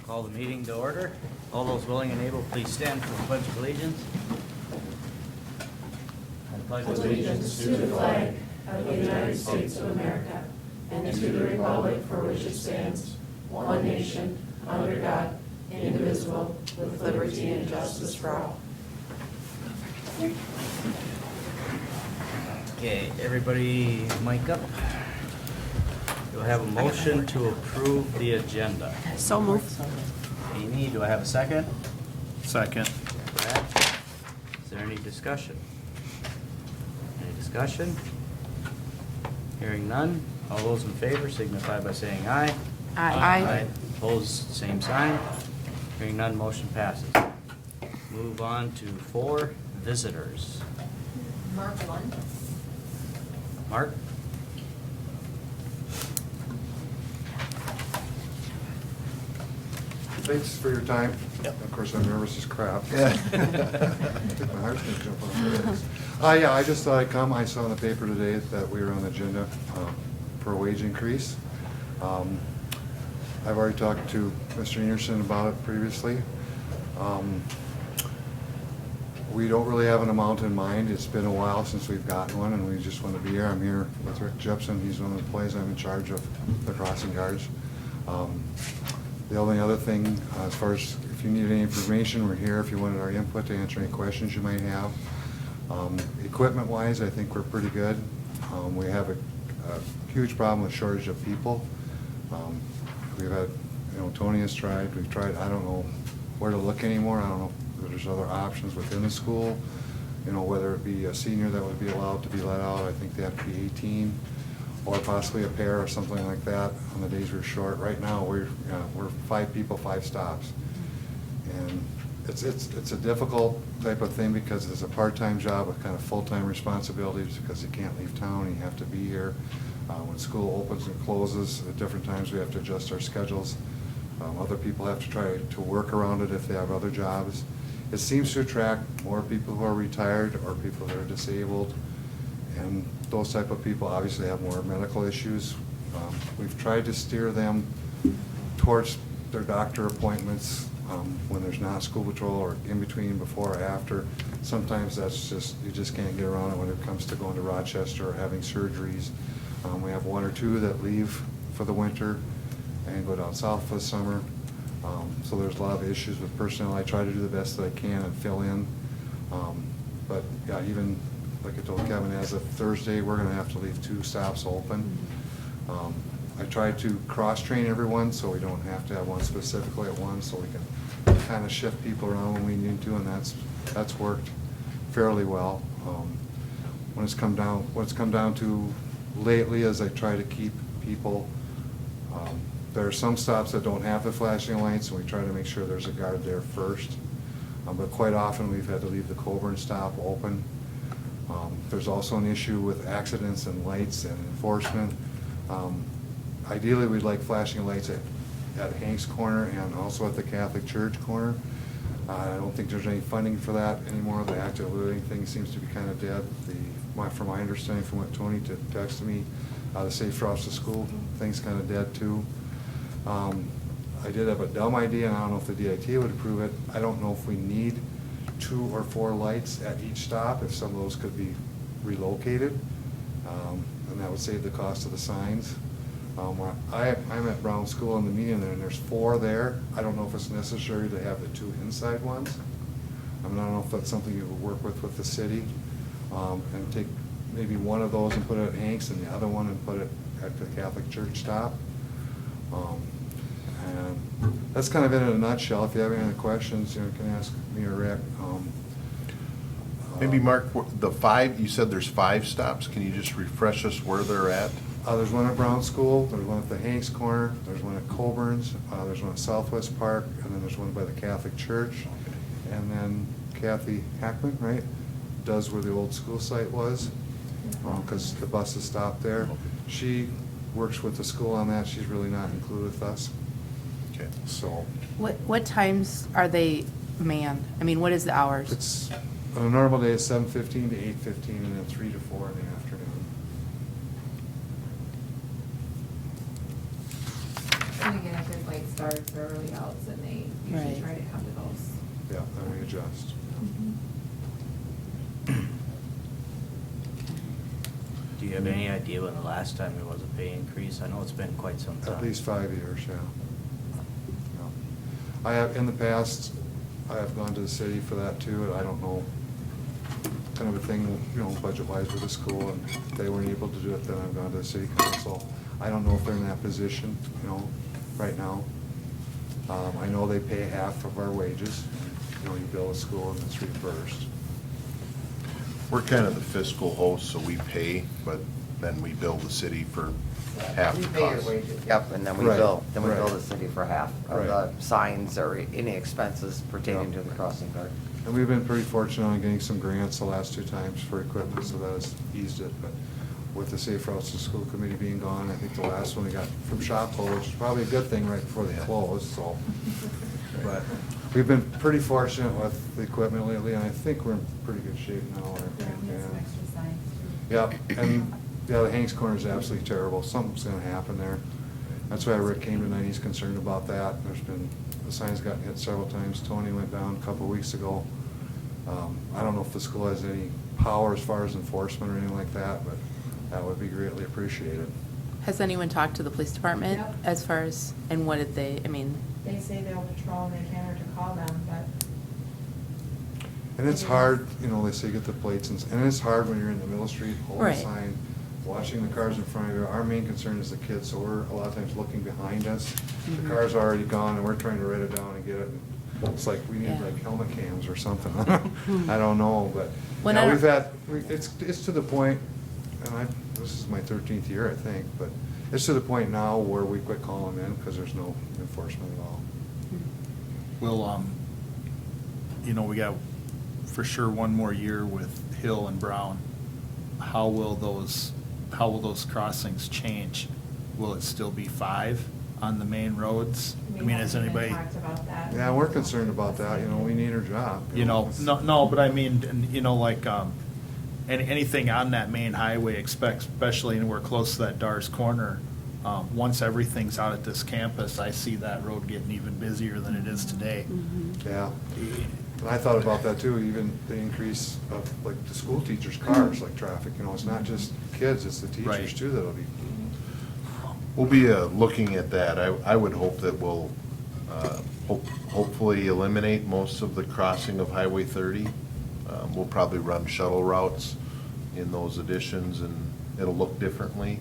Call the meeting to order. All those willing and able, please stand for the Pledge of Allegiance. I pledge Allegiance to the flag of the United States of America and to the republic for which it stands, one nation, under God, indivisible, with liberty and justice for all. Okay, everybody mic up. You'll have a motion to approve the agenda. So moved. Amy, do I have a second? Second. Brad? Is there any discussion? Any discussion? Hearing none. All those in favor signify by saying aye. Aye. Opposed, same sign. Hearing none, motion passes. Move on to 4, visitors. Mark 1. Mark? Thanks for your time. Of course, I'm nervous as crap. I think my heart's gonna jump off. Yeah, I just thought I'd come. I saw in the paper today that we were on the agenda for a wage increase. I've already talked to Mr. Anderson about it previously. We don't really have an amount in mind. It's been a while since we've gotten one, and we just want to be here. I'm here with Rick Jepson. He's one of the employees. I'm in charge of the crossing guards. The only other thing, as far as if you need any information, we're here if you wanted our input to answer any questions you might have. Equipment-wise, I think we're pretty good. We have a huge problem with shortage of people. We've had, Tony has tried, we've tried, I don't know where to look anymore. I don't know if there's other options within the school, whether it be a senior that would be allowed to be let out. I think they have to be 18, or possibly a pair or something like that on the days we're short. Right now, we're 5 people, 5 stops. And it's a difficult type of thing because it's a part-time job with kind of full-time responsibilities because you can't leave town, you have to be here. When school opens and closes at different times, we have to adjust our schedules. Other people have to try to work around it if they have other jobs. It seems to attract more people who are retired or people that are disabled. And those type of people obviously have more medical issues. We've tried to steer them towards their doctor appointments when there's not school patrol or in between, before or after. Sometimes you just can't get around it when it comes to going to Rochester or having surgeries. We have 1 or 2 that leave for the winter and go down south for the summer. So there's a lot of issues with personnel. I try to do the best that I can and fill in. But yeah, even like I told Kevin, as of Thursday, we're going to have to leave 2 stops open. I try to cross-train everyone so we don't have to have one specifically at once, so we can kind of shift people around when we need to, and that's worked fairly well. What's come down to lately is I try to keep people. There are some stops that don't have the flashing lights, and we try to make sure there's a guard there first. But quite often we've had to leave the Coburn stop open. There's also an issue with accidents and lights and enforcement. Ideally, we'd like flashing lights at Hank's Corner and also at the Catholic Church corner. I don't think there's any funding for that anymore. The active living thing seems to be kind of dead. From my understanding from what Tony texted me, the Safe Routes to School thing's kind of dead too. I did have a dumb idea, and I don't know if the DIT would approve it. I don't know if we need 2 or 4 lights at each stop, if some of those could be relocated, and that would save the cost of the signs. I'm at Brown School in the median there, and there's 4 there. I don't know if it's necessary to have the 2 inside ones. I don't know if that's something you would work with the city, and take maybe one of those and put it at Hank's and the other one and put it at the Catholic Church stop. And that's kind of it in a nutshell. If you have any other questions, you can ask me or Rick. Maybe Mark, the 5, you said there's 5 stops. Can you just refresh us where they're at? There's one at Brown School, there's one at the Hank's Corner, there's one at Coburn's, there's one at Southwest Park, and then there's one by the Catholic Church. And then Kathy Hackman, right, does where the old school site was, because the buses stop there. She works with the school on that. She's really not included with us. Okay. So What times are they manned? I mean, what is the hours? it's, on a normal day, it's 7:15 to 8:15, and then 3 to 4 in the afternoon. Can we get a good light starts or early outs, and they usually Right. try to come to those. Yeah, then we adjust. Do you have any idea when the last time there was a pay increase? I know it's been quite some time. At least 5 years, yeah. Yeah. I have, in the past, I have gone to the city for that too, and I don't know, kind of a thing, you know, budget-wise with the school, and if they weren't able to do it, then I've gone to the city council. I don't know if they're in that position, you know, right now. I know they pay half of our wages, you know, you bill a school and it's reimbursed. We're kind of the fiscal host, so we pay, but then we bill the city for half You the pay your cost. wages, yep, and then we Right, bill right. the city for half of the Right. signs or any expenses pertaining Yeah. to the crossing guard. And we've been pretty fortunate on getting some grants the last 2 times for equipment, so that has eased it. But with the Safe Routes to School Committee being gone, I think the last one we got from Shopko, which is probably a good thing right before they closed, so. But we've been pretty fortunate with the equipment lately, and I think we're in pretty good shape now. Yeah, we have some extra signs too. Yeah, and, yeah, the Hanks Corner is absolutely terrible. Something's gonna happen there. That's why Rick came tonight, he's concerned about that. There's been, the sign's gotten hit several times. Tony went down a couple of weeks ago. I don't know if the school has any power as far as enforcement or anything like that, but that would be greatly appreciated. Has anyone talked to the police department Yep. as far as, and what did they, I mean, They say they'll patrol and they can or to call them, but. And it's hard, you know, they say get the plates, and it's hard when you're in the middle street, holding a Right. sign, watching the cars in front of you. Our main concern is the kids, so we're a lot of times looking behind us. The Mhm. car's already gone, and we're trying to write it down and get it. It's like, we need Yeah. like helmet cams or something. I don't know, but, When I yeah, we've don't- had, it's to the point, and this is my 13th year, I think, but it's to the point now where we quit calling them in because there's no enforcement at all. We'll, you know, we got for sure one more year with Hill and Brown. How will those crossings change? Will it still be 5 on the main roads? I mean, has haven't even anybody, talked about that. Yeah, we're concerned about that, you know, we need our job. you know, no, but I mean, and, you know, like, anything on that main highway, especially anywhere close to that Dars Corner, once everything's out at this campus, I see that road getting even busier than it is today. Yeah, and I thought about that too, even the increase of like the school teachers' cars, like traffic, you know, it's not just kids, it's the teachers Right. too that'll be. We'll be looking at that. I would hope that we'll hopefully eliminate most of the crossing of Highway 30. We'll probably run shuttle routes in those additions, and it'll look differently.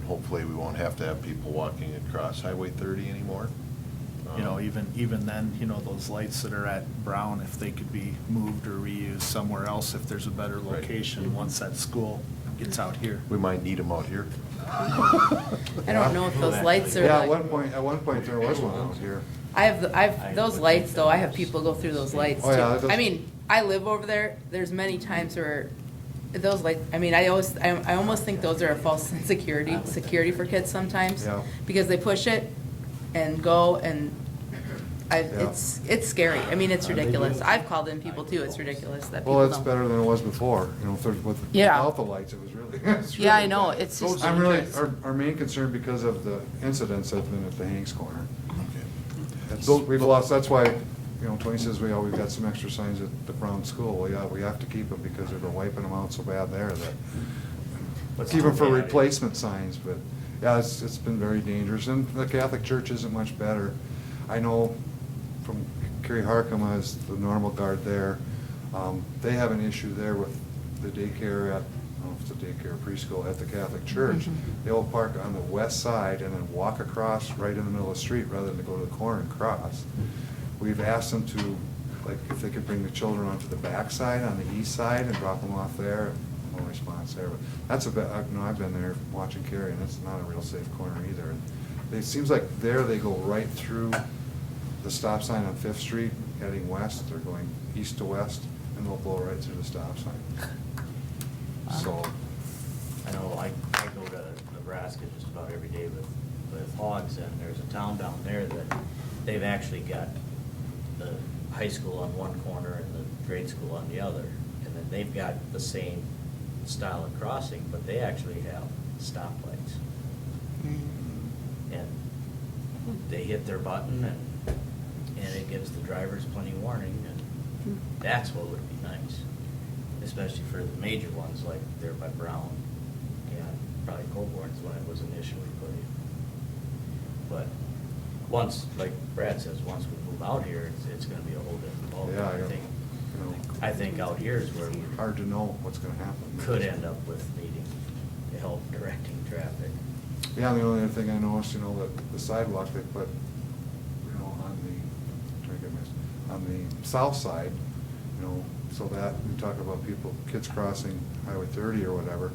Hopefully, we won't have to have people walking across Highway 30 anymore. You know, even then, you know, those lights that are at Brown, if they could be moved or reused somewhere else, if there's a better Right. location, once that school gets out here. We might need them out here. I don't know if those lights are Yeah, like. at one point there was one out here. Those lights though, I have people go through those lights too. Oh, yeah, that does- I mean, I live over there, there's many times where those lights, I mean, I almost think those are a false security for kids sometimes. Yeah. Because they push it and go and Yeah. it's scary. I mean, it's ridiculous. I've called in people too, it's ridiculous that people Well, don't. it's better than it was before, you know, Yeah. without the lights, it was really. it's Yeah, I really know. bad. It's just I'm really, dangerous. our main concern because of the incidents have been at the Hanks Corner. That's, Those- we've lost, that's why, you know, Tony says we've got some extra signs at the Brown School. Well, yeah, we have to keep them because they've been wiping them out so bad there that. What's Even the for reality? replacement signs, but, yeah, it's been very dangerous, and the Catholic Church isn't much better. I know from Kerry Harkema as the normal guard there, they have an issue there with the daycare at, I don't know if it's a daycare or preschool, at the Catholic Church. Mhm. They'll park on the west side and then walk across right in the middle of the street rather than to go to the corner and cross. We've asked them to, like, if they could bring the children onto the back side, on the east side, and drop them off there. No response there, but that's a bit, I've been there watching Kerry, and it's not a real safe corner either. And it seems like there they go right through the stop sign on Fifth Street, heading west, they're going east to west, and they'll blow right through the stop sign. So, I know I go to Nebraska just about every day with hogs, and there's a town down there that they've actually got the high school on one corner and the grade school on the other. And then they've got the same style of crossing, but they actually have stoplights. Mm. And they hit their button and it gives the drivers plenty of warning, and that's what would be nice. Especially for the major ones like there by Brown, and probably Colborn's when it was initially put in. But once, like Brad says, once we move out here, it's gonna be a whole different ballgame. Yeah, I think, you know, I think out here is where we hard to know what's gonna happen. could end up with needing help directing traffic. Yeah, the only other thing I noticed, you know, that the sidewalk they put, you know, on the south side, you know, so that, we talk about people, kids crossing Highway 30 or whatever,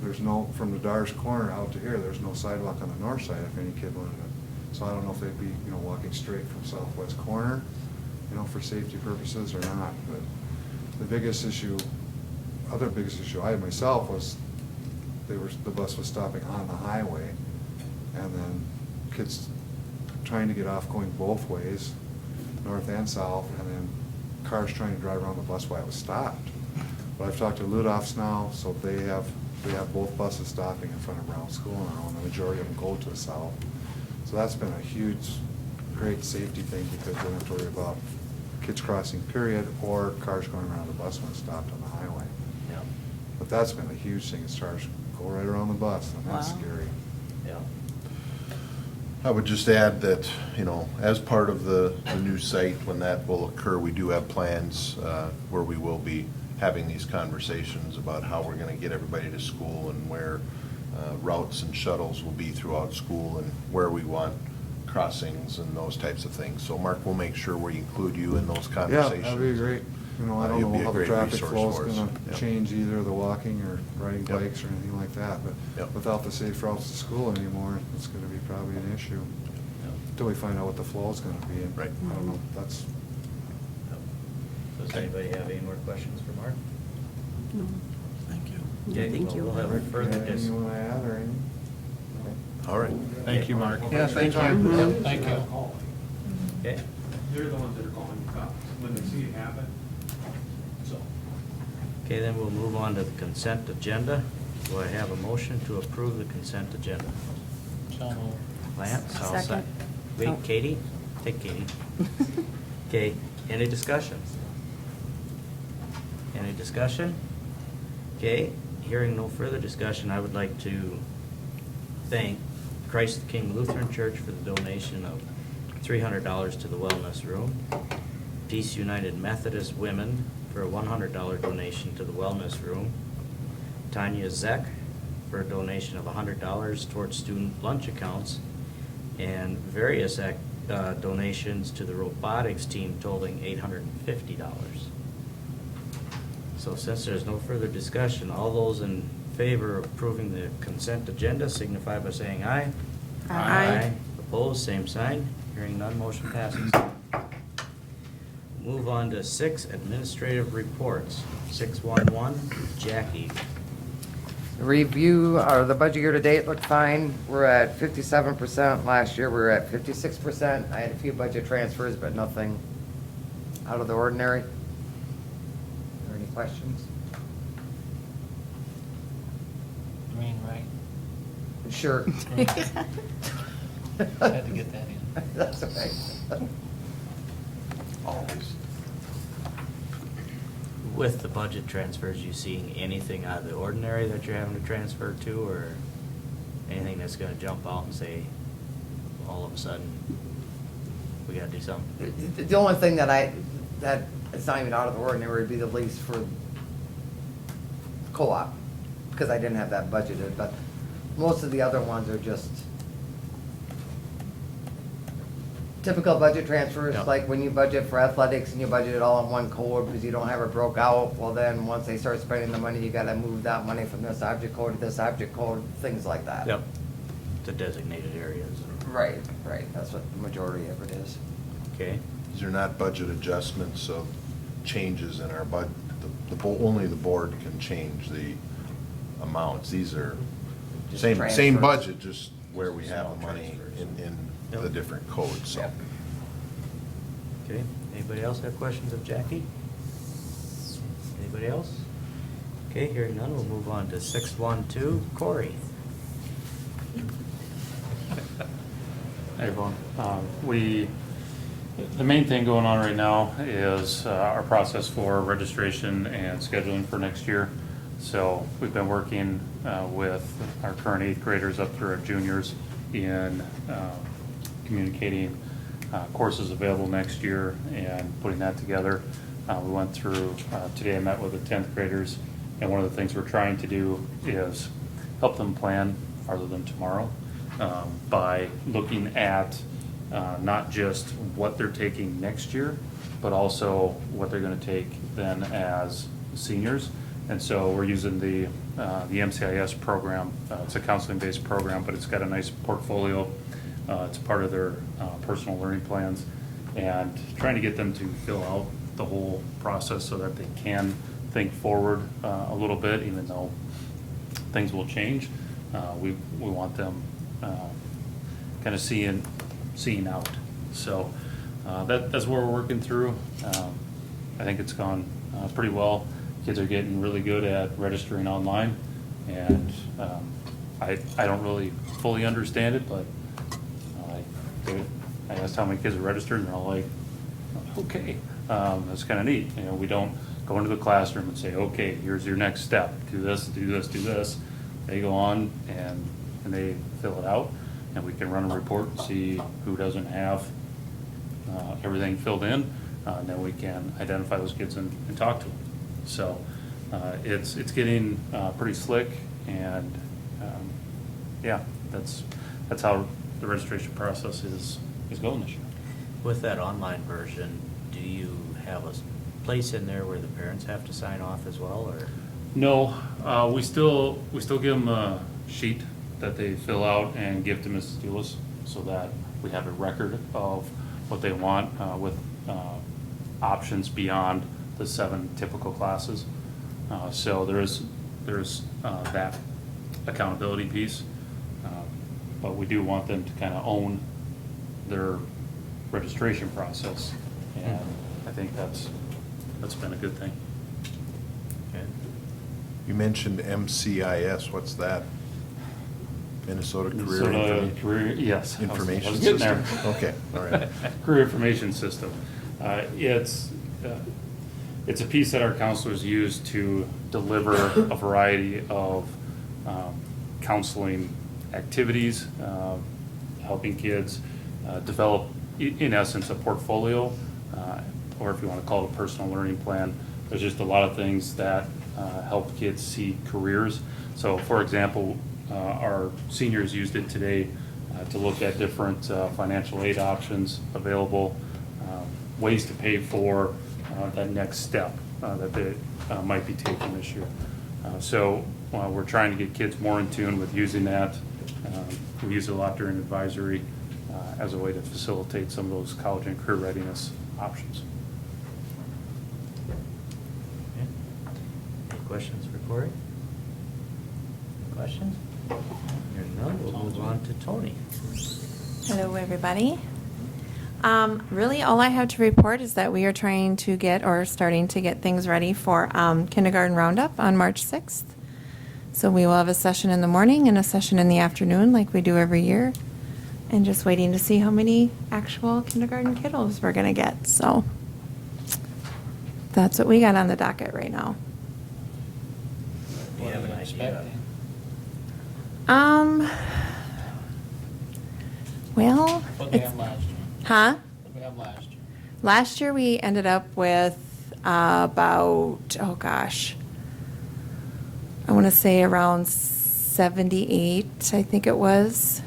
there's no, from the Dars corner out to here, there's no sidewalk on the north side if any kid wanted to. So I don't know if they'd be, you know, walking straight from southwest corner, you know, for safety purposes or not, but the biggest issue, other biggest issue I had myself was the bus was stopping on the highway, and then kids trying to get off going both ways, north and south, and then cars trying to drive around the bus while it was stopped. But I've talked to Ludolf's now, so they have both buses stopping in front of Brown School now, and the majority of them go to the south. So that's been a huge, great safety thing, because we don't have to worry about kids crossing period, or cars going around the bus when it's stopped on the highway. Yeah, But that's been a huge thing, as far as go right around the bus, and that's Wow. scary. yeah. I would just add that, you know, as part of the new site, when that will occur, we do have plans where we will be having these conversations about how we're gonna get everybody to school, and where routes and shuttles will be throughout school, and where we want crossings and those types of things. So Mark, we'll make sure we include you in those Yeah, conversations. that'd be great. You know, I don't You'll be know a how the great traffic resource flow is for us. gonna Yep. change, either the walking or riding Yep. bikes or anything like that, but Yep. without the safe routes to school anymore, it's gonna be probably an issue. Until we find out what the flow is gonna be, and Right. I don't know, that's, Does anybody have any more questions for Mark? No. Thank you. Okay, Thank well, you. we'll have a further anything you wanna add, or anything? All right. Thank you, Mark. Yeah, thank you. Mhm. Thank you. Okay, They're the ones that are calling the cops when they see it happen, so. okay, then we'll move on to the consent agenda. Do I have a motion to approve the consent agenda? Lance, I'll Second. Wait, Oh. Katie? Take Katie. Okay, any discussion? Any discussion? Okay, hearing no further discussion, I would like to thank Christ the King Lutheran Church for the donation of $300 to the Wellness Room, Peace United Methodist Women for a $100 donation to the Wellness Room, Tanya Zeck for a donation of $100 towards student lunch accounts, and various donations to the robotics team totaling $850. So since there's no further discussion, all those in favor of approving the consent agenda signify by saying aye. Aye. Opposed, same sign. Hearing none, motion passes. Move on to 6 administrative reports. 611, Jackie. Review, the budget year to date looked fine. We're at 57%. Last year, we were at 56%. I had a few budget transfers, but nothing out of the ordinary. Are there any questions? You mean, right? Sure. Had to get that in. That's okay. Always. With the budget transfers, you seeing anything out of the ordinary that you're having to transfer to, or anything that's gonna jump out and say, all of a sudden, we gotta do something? The only thing that it's not even out of the ordinary would be the lease for co-op, because I didn't have that budgeted, but most of the other ones are just typical budget transfers, Yeah. like when you budget for athletics and you budget it all in one code because you don't have it broke out, well then, once they start spending the money, you gotta move that money from this object code to this object code, things like that. Yep, the designated areas. Right, that's what the majority of it is. Okay, These are not budget adjustments of changes in our bud, only the board can change the amounts. These are Just same transfers. budget, just where we have Small the money transfers. in Yep. the different codes, so. Yep. okay. Anybody else have questions of Jackie? Anybody else? Okay, hearing none, we'll move on to 612, Corey. Hey, everyone. The main thing going on right now is our process for registration and scheduling for next year. So we've been working with our current 8th graders up through our juniors in communicating courses available next year and putting that together. We went through, today I met with the 10th graders, and one of the things we're trying to do is help them plan farther than tomorrow by looking at not just what they're taking next year, but also what they're going to take then as seniors. And so we're using the MCIS program. It's a counseling-based program, but it's got a nice portfolio. It's part of their personal learning plans, and trying to get them to fill out the whole process so that they can think forward a little bit, even though things will change. We want them kind of seeing out. So that's what we're working through. I think it's gone pretty well. Kids are getting really good at registering online, and I don't really fully understand it, but I asked how many kids are registered, and they're all like, okay, that's kind of neat. You know, we don't go into the classroom and say, okay, here's your next step. Do this, do this, do this. They go on and they fill it out, and we can run a report and see who doesn't have everything filled in. And then we can identify those kids and talk to them. So it's getting pretty slick, and yeah, that's how the registration process is going this year. With that online version, do you have a place in there where the parents have to sign off as well, or? No, we still give them a sheet that they fill out and give to Mrs. Dulles, so that we have a record of what they want with options beyond the 7 typical classes. So there's that accountability piece, but we do want them to kind of own their registration process, and I think that's been a good thing. Okay. You mentioned MCIS, what's that? Minnesota Minnesota Career, yes. Information I was getting there. System? Okay, all right. Career Information System. It's a piece that our counselors use to deliver a variety of counseling activities, helping kids develop, in essence, a portfolio, or if you want to call it a personal learning plan. There's just a lot of things that help kids see careers. So, for example, our seniors used it today to look at different financial aid options available, ways to pay for that next step that they might be taking this year. So we're trying to get kids more in tune with using that. We use it a lot during advisory as a way to facilitate some of those college and career readiness options. Okay. Any questions for Corey? Questions? Hearing none, we'll move on to Tony. Hello, everybody. Really, all I have to report is that we are trying to get, or starting to get things ready for kindergarten roundup on March 6th. So we will have a session in the morning and a session in the afternoon like we do every year. And just waiting to see how many actual kindergarten kiddos we're going to get. So that's what we got on the docket right now. Do you have an idea? Expecting. Well, What we it's- have last year. huh? What we have last year. Last year we ended up with about, oh gosh, I want to say around 78, I think it was,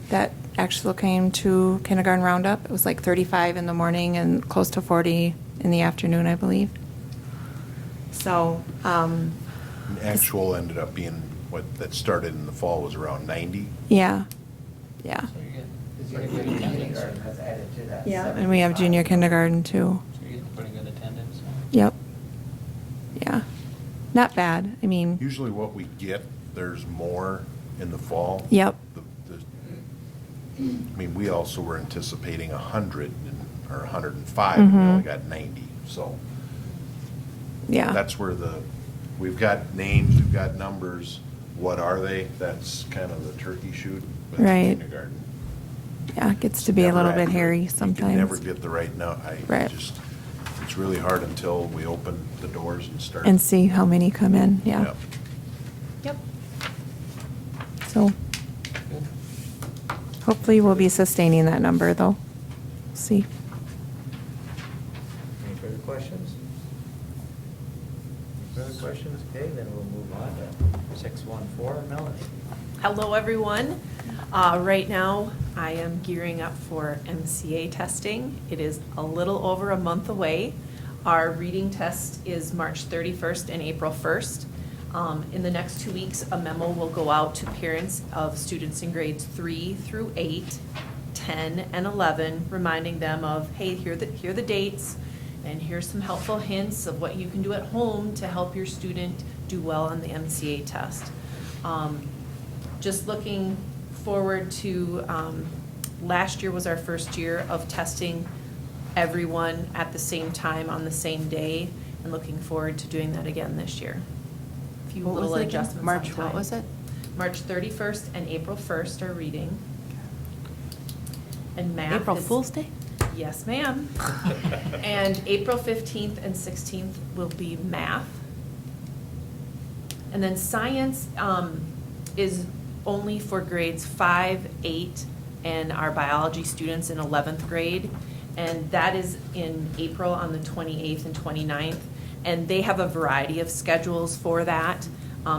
that actually came to kindergarten roundup. It was like 35 in the morning and close to 40 in the afternoon, I believe. So, And actual ended up being, what, that started in the fall was around 90? yeah. So you're getting pretty good attendance. has added to that. Yeah, and we have junior kindergarten too. So you're getting pretty good attendance. Yep. Yeah. Not bad. I mean, Usually what we get, there's more in the fall. yep. I mean, we also were anticipating 100 or 105, and we Mhm. only got 90, so. Yeah. That's where we've got names, we've got numbers, what are they? That's kind of the turkey shoot with Right. kindergarten. Yeah, it gets to be a little bit hairy You can never sometimes. get the right, no, Right. it's really hard until we open the doors and start. And see how many come in, yeah. Yep. Yep. So hopefully we'll be sustaining that number though. See. Any further questions? Any further questions? Okay, then we'll move on to 614, Melanie. Hello, everyone. Right now, I am gearing up for MCA testing. It is a little over a month away. Our reading test is March 31st and April 1st. In the next 2 weeks, a memo will go out to parents of students in grades 3 through 8, 10, and 11, reminding them of, hey, here are the dates, and here's some helpful hints of what you can do at home to help your student do well on the MCA test. Just looking forward to, last year was our first year of testing everyone at the same time on the same day, and looking forward to doing that again this year. A few What was little it again? adjustments on March, what time. was it? March 31st and April 1st are reading. And math April is- Fool's Day? Yes, ma'am. And April 15th and 16th will be math. And then science is only for grades 5, 8, and our biology students in 11th grade. And that is in April on the 28th and 29th. And they have a variety of schedules for that,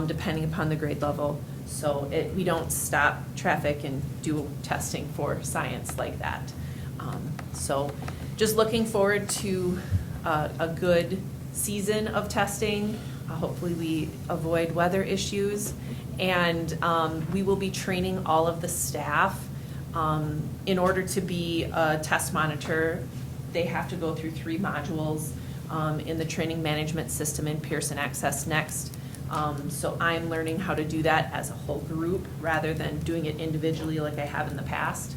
depending upon the grade level. So we don't stop traffic and do testing for science like that. So just looking forward to a good season of testing. Hopefully we avoid weather issues. And we will be training all of the staff. In order to be a test monitor, they have to go through 3 modules in the training management system in Pearson Access Next. So I'm learning how to do that as a whole group rather than doing it individually like I have in the past.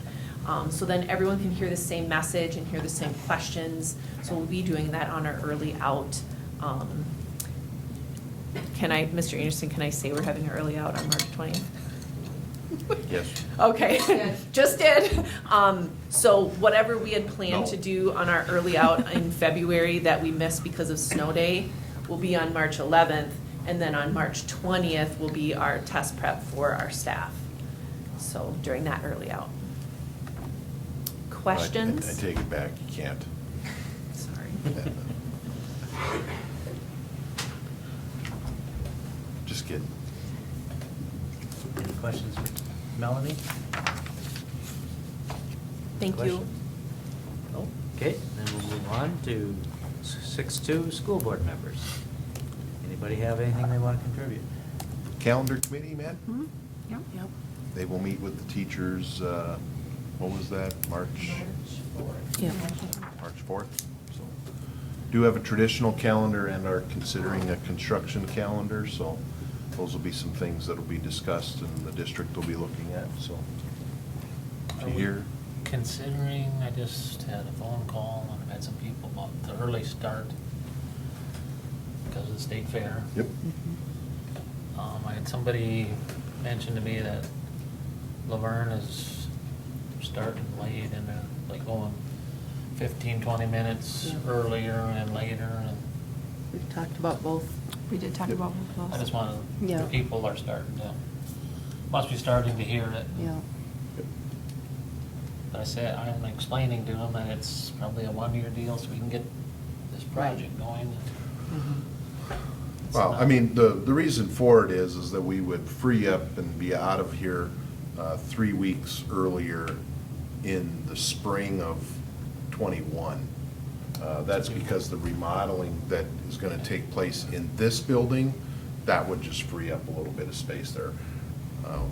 So then everyone can hear the same message and hear the same questions. So we'll be doing that on our early out. Mr. Anderson, can I say we're having an early out on March 20th? Yes. Okay, just did. So whatever we had planned No. to do on our early out in February that we missed because of snow day will be on March 11th. And then on March 20th will be our test prep for our staff. So during that early out. Questions? I take it back, you can't. Sorry. Just kidding. Any questions for Melanie? Thank you. Questions? No? Okay, then we'll move on to 6-2, school board members. Anybody have anything they want to contribute? Calendar committee, Matt? Yep. They will meet with the teachers, what was that, March? Yeah. March 4th. So, do have a traditional calendar and are considering a construction calendar, so those will be some things that will be discussed and the district will be looking at, so. If you hear, Considering, I just had a phone call and I've had some people about the early start because of the state fair. yep, I had somebody mention to me that Laverne is starting late and they're like going 15, 20 minutes earlier and later. And We've talked about both. We did talk about both I just wanted, Yeah. the people are starting to, must be starting to hear it. Yeah. But I said, I'm explaining to them that it's probably a 1-year deal so we can get this project going. It's well, not- I mean, the reason for it is that we would free up and be out of here 3 weeks earlier in the spring of '21. That's because the remodeling that is gonna take place in this building, that would just free up a little bit of space there.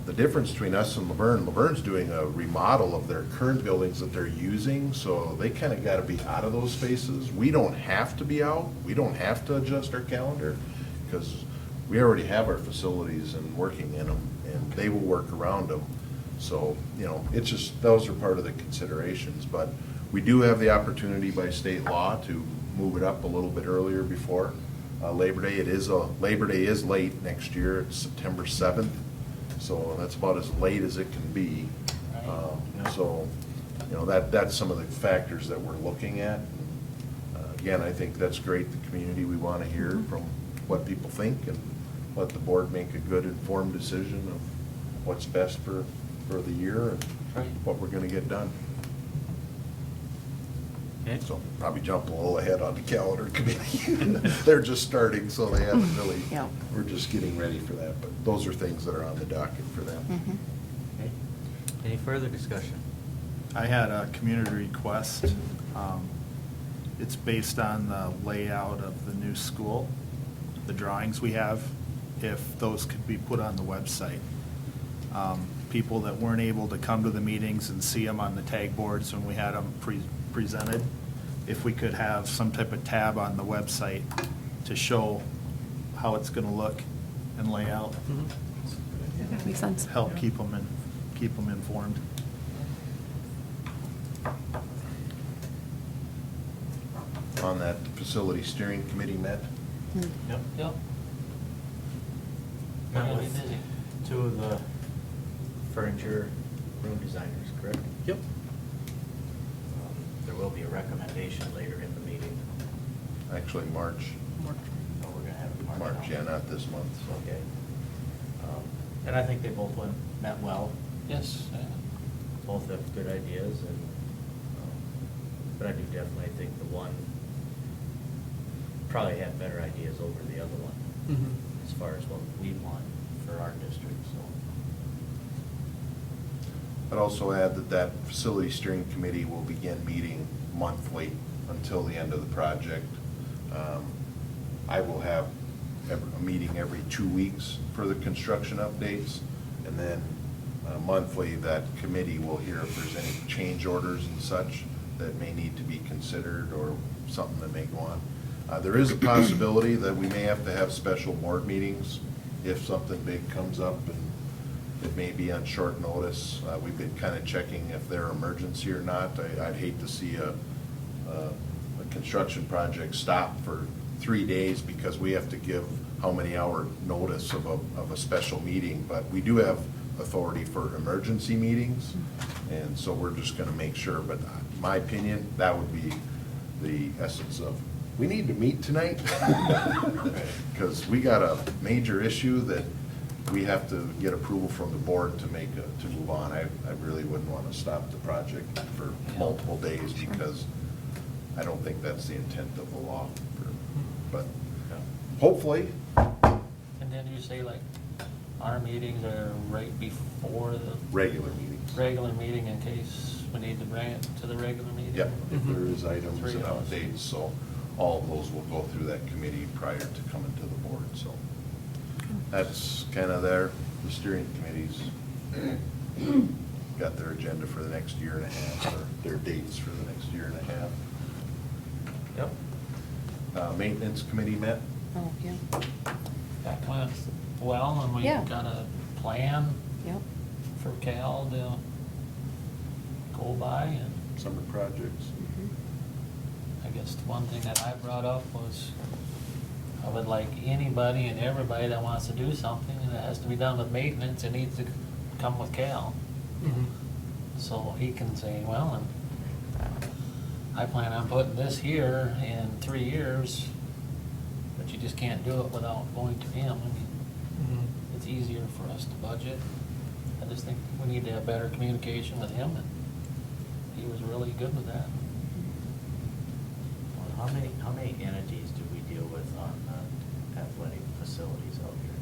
The difference between us and Laverne's doing a remodel of their current buildings that they're using, so they kinda gotta be out of those spaces. We don't have to be out, we don't have to adjust our calendar, because we already have our facilities and working in them, and they will work around them. So, it's just, those are part of the considerations, but we do have the opportunity by state law to move it up a little bit earlier before Labor Day. Labor Day is late next year, it's September 7th, so that's about as late as it can be. So, you know, that's some of the factors that we're looking at. Again, I think that's great, the community, we want to hear from what people think and let the board make a good informed decision of what's best for the year and Right. what we're gonna get done. Okay. So probably jump a little ahead on the calendar committee. They're just starting, so they haven't really, Yeah. we're just getting ready for that, but those are things that are on the docket for them. Okay. Any further discussion? I had a community request. It's based on the layout of the new school, the drawings we have, if those could be put on the website. People that weren't able to come to the meetings and see them on the tag boards when we had them presented, if we could have some type of tab on the website to show how it's gonna look and lay out. Makes sense. Help keep them informed. On that facility steering committee met, Yep. Yep. Met Really with busy. two of the furniture room designers, correct? Yep. There will be a recommendation later in the meeting. actually March, Oh, we're gonna have it in March. March, now. yeah, not this month, so. Okay. And I think they both met well. Yes, Both have good ideas and, but I do definitely think the one probably had better ideas over the other one as far as what we want for our district, so. I'd also add that that facility steering committee will begin meeting monthly until the end of the project. I will have a meeting every 2 weeks for the construction updates, and then monthly, that committee will hear if there's any change orders and such that may need to be considered or something that may go on. There is a possibility that we may have to have special board meetings if something big comes up and it may be on short notice. We've been kind of checking if they're emergency or not. I'd hate to see a construction project stop for 3 days because we have to give how many hour notice of a special meeting. But we do have authority for emergency meetings, and so we're just gonna make sure. But in my opinion, that would be the essence of, we need to meet tonight. Because we got a major issue that we have to get approval from the board to move on. I really wouldn't want to stop the project for multiple days because I don't think that's the intent of the law. But hopefully, and then you say like, our meetings are right before the regular meetings. regular meeting in case we need to bring it to the regular meeting? Yep, if there is items 3 and hours. updates, so all of those will go through that committee prior to coming to the board, so. That's kind of the steering committees got their agenda for the next year and a half, or their dates for the next year and a half. Yep. Maintenance committee met. Oh, yeah. That went well, and we Yeah. got a plan Yep. for Cal to go by, and Summer projects. I guess the one thing that I brought up was, I would like anybody and everybody that wants to do something, and it has to be done with maintenance, it needs to come with Cal. So he can say, well, and I plan on putting this here in 3 years, but you just can't do it without going to him. I mean, it's easier for us to budget. I just think we need to have better communication with him, and he was really good with that. Well, how many entities do we deal with on athletic facilities out here?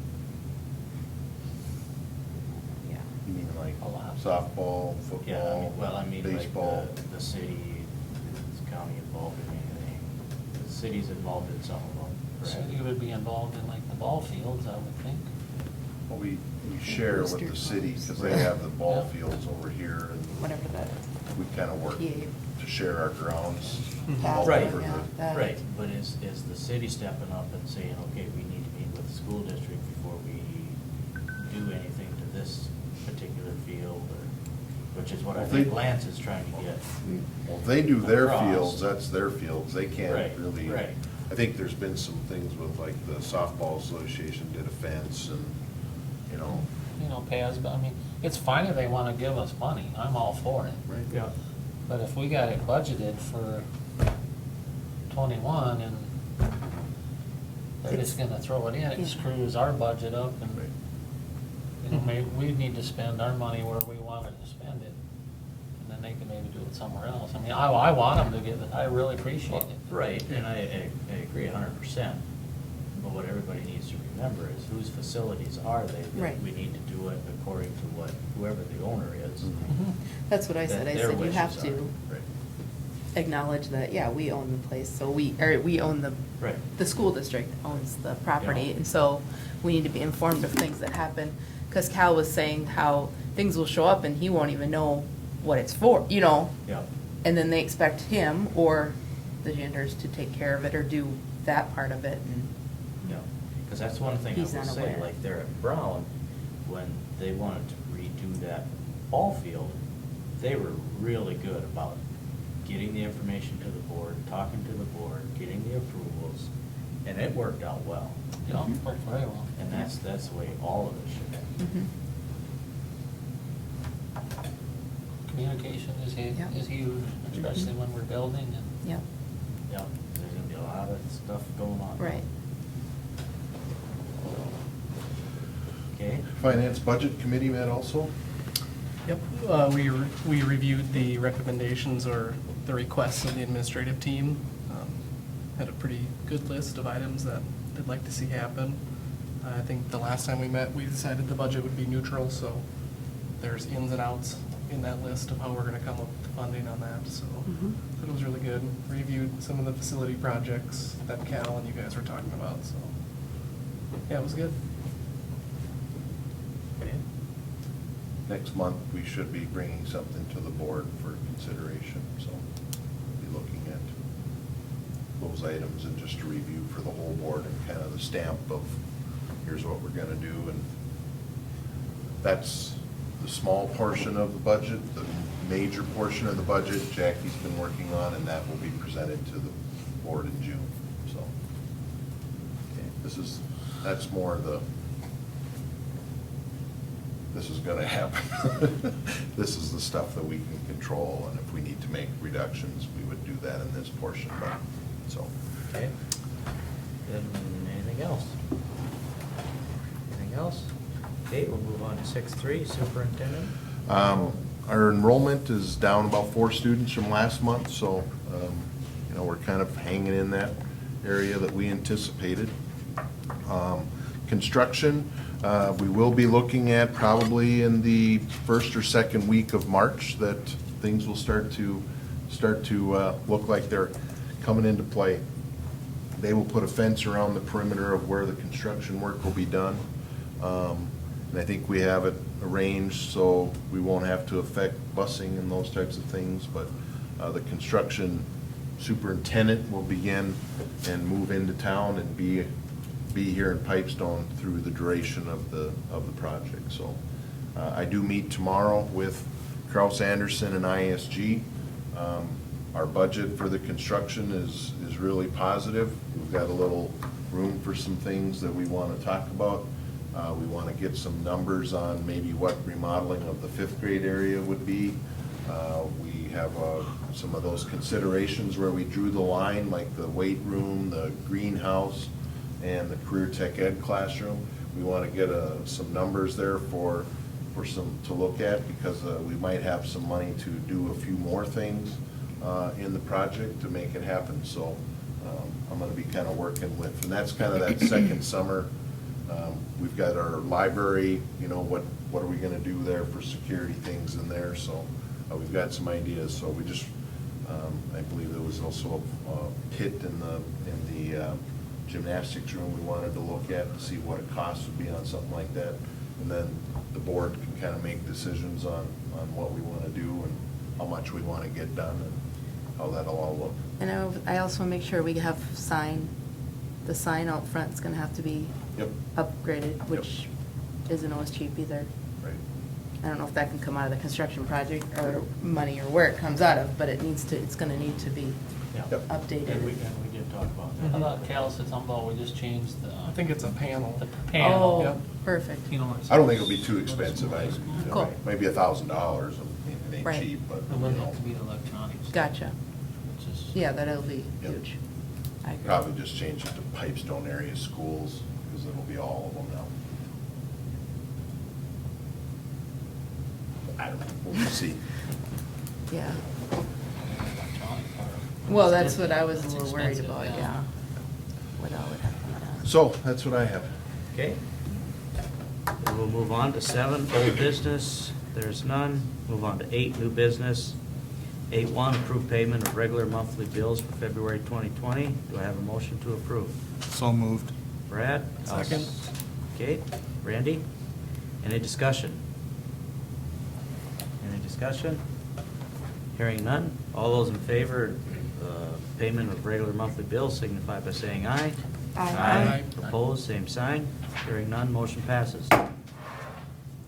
Yeah. You mean like A lot. softball, Yeah, football, I mean, baseball? like the city, is the county involved in anything? The city's involved in some of them, correct? City would be involved in like the ball fields, I would think. Well, we share with the city because they have the ball fields over here, and Whatever that. we kind of work PA. to share our grounds. That, all Right, over yeah, the- that. Right, but is the city stepping up and saying, okay, we need to meet with the school district before we do anything to this particular field, or, which is what I Well, think they- Lance is trying to get. Well, if they do their Across. fields, that's their fields, they can't Right, really. right. I think there's been some things with, like, the softball association did a fence and, you know. You know, paths, but I mean, it's fine if they wanna give us money, I'm all for it. Right. Yeah. But if we got it budgeted for 21 and they're just gonna throw it in, it screws our budget up and, you know, maybe we need to spend our money where we wanted to spend it. And then they can maybe do it somewhere else. I mean, I want them to get it, I really appreciate it. Right, and I agree 100%. But what everybody needs to remember is whose facilities are they? That Right. We need to do it according to what, whoever the owner is. That's what I said. I Their said you have wishes to are. Right. acknowledge that, yeah, we own the place, so we own Right. the school district owns the property, Yeah. and so we need to be informed of things that happen. Because Cal was saying how things will show up and he won't even know what it's for, you know? Yeah. And then they expect him or the janitors to take care of it or do that part of it, and Yeah, because that's one thing I He's will not say, aware. like there at Brown, when they wanted to redo that ball field, they were really good about getting the information to the board, talking to the board, getting the approvals, and it worked out well. Yeah, worked very well. And that's the way all of it should be. Communication is Yep. huge, especially when we're building and. Yep. Yeah, there's gonna be a lot of stuff going on. Right. Okay, Finance Budget Committee met also? Yep, we reviewed the recommendations or the requests of the administrative team. Had a pretty good list of items that they'd like to see happen. I think the last time we met, we decided the budget would be neutral, so there's ins and outs in that list of how we're gonna come up with the funding on that, so it was really good. Reviewed some of the facility projects that Cal and you guys were talking about, so, yeah, it was good. okay. Next month, we should be bringing something to the board for consideration, so we'll be looking at those items and just a review for the whole board and kind of the stamp of, here's what we're gonna do, and that's the small portion of the budget. The major portion of the budget, Jackie's been working on, and that will be presented to the board in June, so. Okay, that's more the, this is gonna happen. This is the stuff that we can control, and if we need to make reductions, we would do that in this portion, but, so. Okay. Then anything else? Anything else? Okay, we'll move on to 6.3, superintendent. Our enrollment is down about 4 students from last month, so, you know, we're kind of hanging in that area that we anticipated. Construction, we will be looking at probably in the first or second week of March that things will start to look like they're coming into play. They will put a fence around the perimeter of where the construction work will be done. And I think we have it arranged so we won't have to affect busing and those types of things, but the construction superintendent will begin and move into town and be here in Pipestone through the duration of the project. So I do meet tomorrow with Kraus Anderson and ISG. Our budget for the construction is really positive. We've got a little room for some things that we want to talk about. We want to get some numbers on maybe what remodeling of the 5th grade area would be. We have some of those considerations where we drew the line, like the weight room, the greenhouse, and the career tech ed classroom. We want to get some numbers there for some to look at, because we might have some money to do a few more things in the project to make it happen. So I'm going to be kind of working with, and that's kind of that second summer. We've got our library, you know, what are we going to do there for security things in there? So we've got some ideas. So we just, I believe there was also a pit in the gymnastics room we wanted to look at to see what a cost would be on something like that. And then the board can kind of make decisions on what we want to do and how much we want to get done and how that'll all look. And I also want to make sure we have the sign out front's gonna have to be Yep. upgraded, which isn't always cheap either. Right. I don't know if that can come out of the construction project or money or where it comes out of, but it's gonna need to be Yeah. Yep. updated. And we did talk about I that. thought Cal said something about we just changed the. I think it's a panel. The panel. Oh, Yep. perfect. You know, it's- I don't think it'll be too expensive. Cool. Maybe $1,000 in ain't Right. cheap, but, It you wouldn't know, have to be electronics. Gotcha. Which is. Yeah, that'll be Yep. huge. I agree. probably just change it to Pipestone area schools, because it'll be all of them now. I don't know, we'll see. Yeah. Electronic part. Well, that's what I was a It's little worried expensive, about, yeah. What all would have to be done. So, that's what I have. Okay. Then we'll move on to 7, old business. There's none. Move on to 8, new business. 8.1, approve payment of regular monthly bills for February 2020. Do I have a motion to approve? So moved. Brad? Second. Okay. Randy? Any discussion? Any discussion? Hearing none. All those in favor of payment of regular monthly bills signify by saying aye. Aye. Opposed, same sign. Hearing none, motion passes.